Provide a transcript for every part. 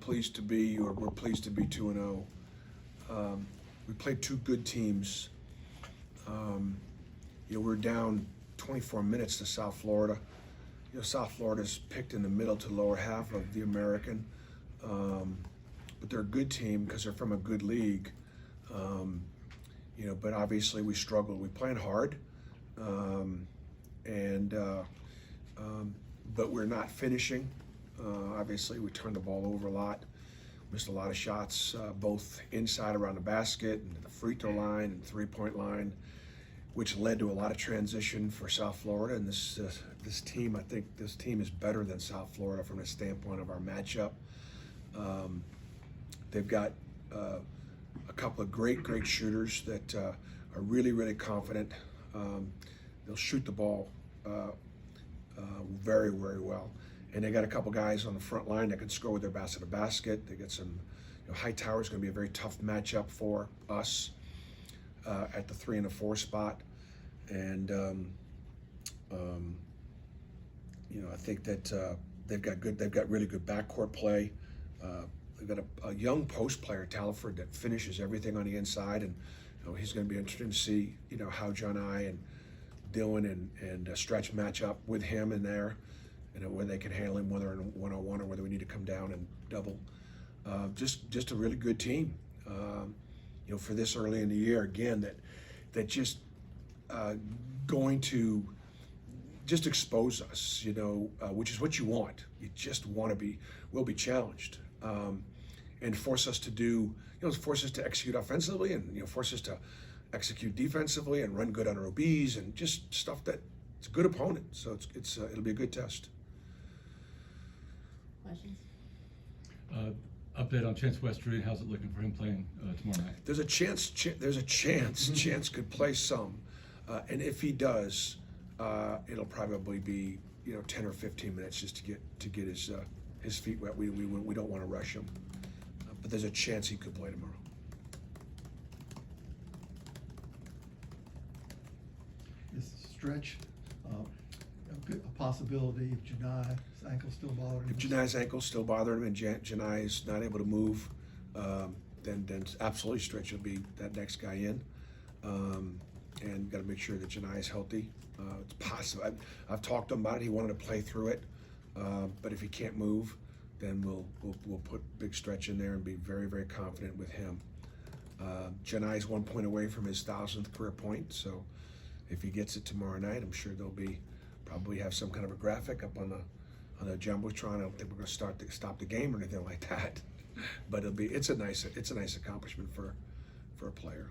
pleased to be, or we're pleased to be 2-0. We played two good teams. We're down 24 minutes to South Florida. South Florida's picked in the middle to lower half of the American, but they're a good team because they're from a good league. But obviously we struggled. We playing hard, but we're not finishing. Obviously, we turned the ball over a lot, missed a lot of shots, both inside around the basket and the free throw line and three-point line, which led to a lot of transition for South Florida. And this team, I think this team is better than South Florida from the standpoint of our matchup. They've got a couple of great shooters that are really, really confident. They'll shoot the ball very, very well. And they got a couple guys on the front line that can score with their basket. They get some. Hightower's going to be a very tough matchup for us at the 3 and the 4 spot. And I think that they've got really good backcourt play. They've got a young post player, Talford, that finishes everything on the inside, and he's going to be interesting to see how John I and Dylan and Stretch match up with him in there. When they can handle him, whether in one-on-one or whether we need to come down and double. Just a really good team. For this early in the year, again, that just going to just expose us, which is what you want. You just want to we'll be challenged, and force us to force us to execute offensively, and force us to execute defensively and run good on OBs and just stuff that it's a good opponent. So it'll be a good test. Questions? Update on Chance Westry. How's it looking for him playing tomorrow night? There's a chance Chance could play some, and if he does, it'll probably be 10 or 15 minutes just to get his feet wet. We don't want to rush him, but there's a chance he could play tomorrow. Is Stretch a possibility if Janai's ankle still bothering him? If Janai's ankle's still bothering him and Janai is not able to move, then absolutely Stretch will be that next guy in. And got to make sure that Janai is healthy. It's possible. I've talked to him about it. He wanted to play through it, but if he can't move, then we'll put big Stretch in there and be very, very confident with him. Janai's 1 point away from his 1,000th career point, so if he gets it tomorrow night, I'm sure they'll probably have some kind of a graphic up on the jumbotron. I don't think we're going to stop the game or anything like that, but it's a nice accomplishment for a player.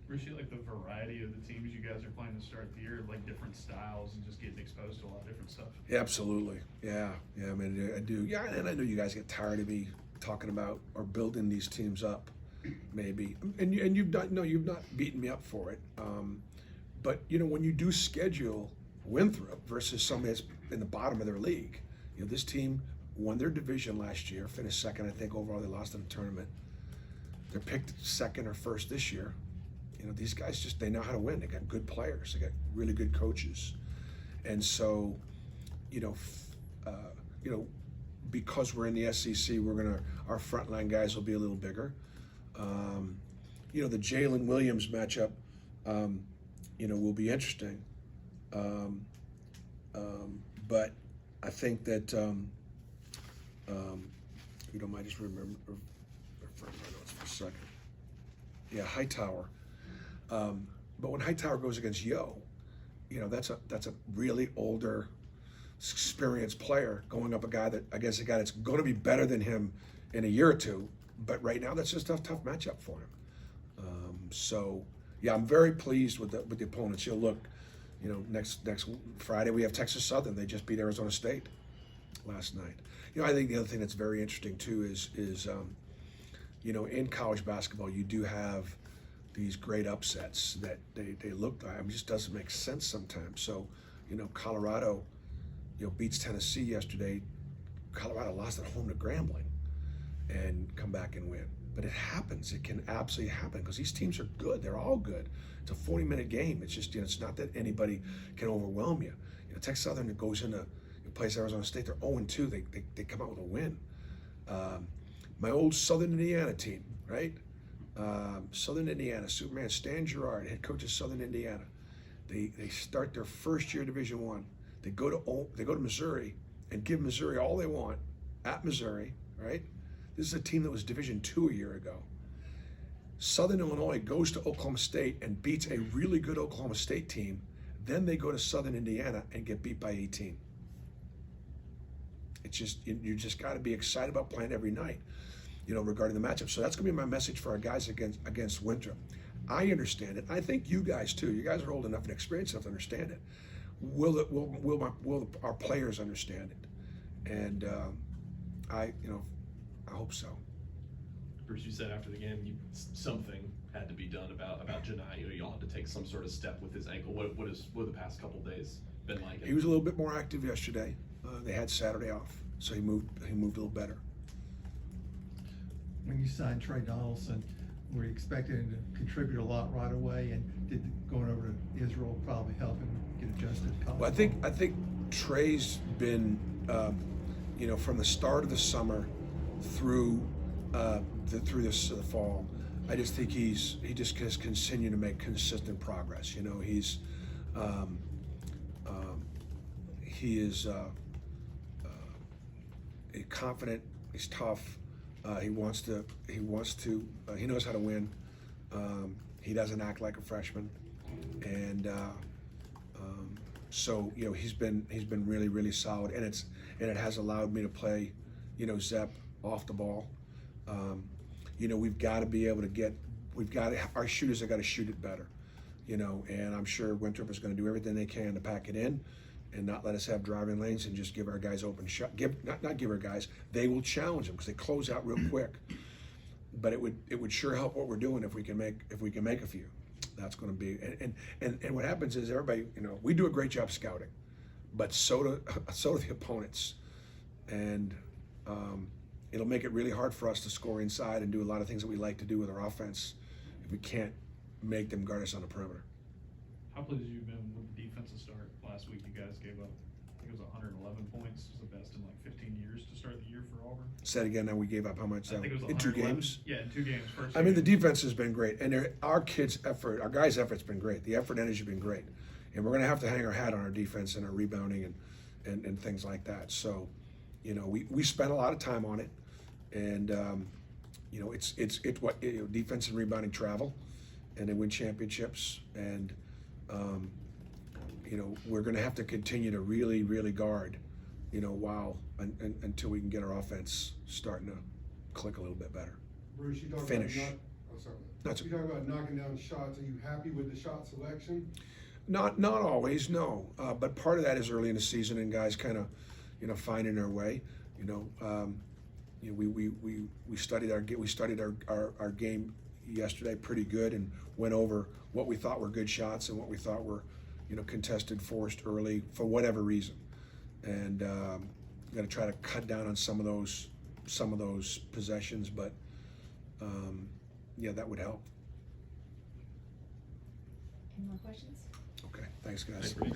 Appreciate the variety of the teams you guys are playing to start the year, different styles and just getting exposed to a lot of different stuff. Yeah, absolutely. Yeah. I mean, I do. Yeah, and I know you guys get tired of me talking about or building these teams up, maybe. And you've not beaten me up for it. But when you do schedule Winthrop versus somebody that's in the bottom of their league, this team won their division last year, finished second, I think overall. They lost in the tournament. They're picked second or first this year. These guys they know how to win. They got good players. They got really good coaches, and so, because we're in the SEC, our frontline guys will be a little bigger. The Jalen Williams matchup, will be interesting. But I think that might just refer to my notes for a second. Yeah, Hightower. But when Hightower goes against Yo, that's a really older, experienced player going up against a guy that's going to be better than him in a year or two. But right now, that's just a tough matchup for him. So yeah, I'm very pleased with the opponents. Look, next Friday we have Texas Southern. They just beat Arizona State last night. I think the other thing that's very interesting too is in college basketball you do have these great upsets that they look like. It just doesn't make sense sometimes. So, Colorado, beats Tennessee yesterday. Colorado lost at home to Grambling and come back and win. But it happens. It can absolutely happen because these teams are good. They're all good. It's a 40-minute game. It's just, it's not that anybody can overwhelm you. Texas Southern goes into plays Arizona State. They're 0-2. They come out with a win. My old Southern Indiana team, right? Southern Indiana, Superman Stan Gerard, head coach of Southern Indiana. They start their first year Division I. They go to Missouri and give Missouri all they want at Missouri, right? This is a team that was Division II a year ago. Southern Illinois goes to Oklahoma State and beats a really good Oklahoma State team. Then they go to Southern Indiana and get beat by 18. It's just, you just got to be excited about playing every night, regarding the matchup. So that's going to be my message for our guys against Winthrop. I understand it. I think you guys too. You guys are old enough and experienced enough to understand it. Will our players understand it? And I hope so. Bruce, you said after the game, something had to be done about Janai. You all had to take some sort of step with his ankle. What have the past couple days been like? He was a little bit more active yesterday. They had Saturday off, so he moved a little better. When you signed Trey Donaldson, were you expecting him to contribute a lot right away? And did going over to Israel probably help him get adjusted? Well, I think Trey's been, from the start of the summer through the fall. I just think he just has continued to make consistent progress. He is confident. He's tough. He knows how to win. He doesn't act like a freshman, and so he's been really, really solid, and it has allowed me to play Zep off the ball. We've got to be able to our shooters have got to shoot it better, and I'm sure Winthrop is going to do everything they can to pack it in and not let us have driving lanes and just give our guys open shot. Not give our guys. They will challenge them because they close out real quick. But it would sure help what we're doing if we can make a few. That's going to be and what happens is everybody, we do a great job scouting, but so do the opponents, and it'll make it really hard for us to score inside and do a lot of things that we like to do with our offense if we can't make them guard us on the perimeter. How pleased have you been with the defensive start? Last week you guys gave up, I think it was 111 points. It was the best in like 15 years to start the year for Auburn. Said again, now we gave up how much? I think it was in 2 111. games? Yeah, in 2 games. First I mean, the game. defense has been great, and our guys' effort's been great. The effort and energy have been great, and we're going to have to hang our hat on our defense and our rebounding and things like that. So, we spent a lot of time on it, and it's what defense and rebounding travel, and they win championships, and we're going to have to continue to really, really guard, until we can get our offense starting to click a little bit better. Bruce, you talk Finish. about you talk about knocking down shots. Are you happy with the shot selection? Not always, no. But part of that is early in the season and guys kind of, finding their way. We studied our game yesterday pretty good and went over what we thought were good shots and what we thought were, contested, forced early for whatever reason. And got to try to cut down on some of those possessions, but that would help. Any more questions? Okay, thanks guys. Thanks, Bruce.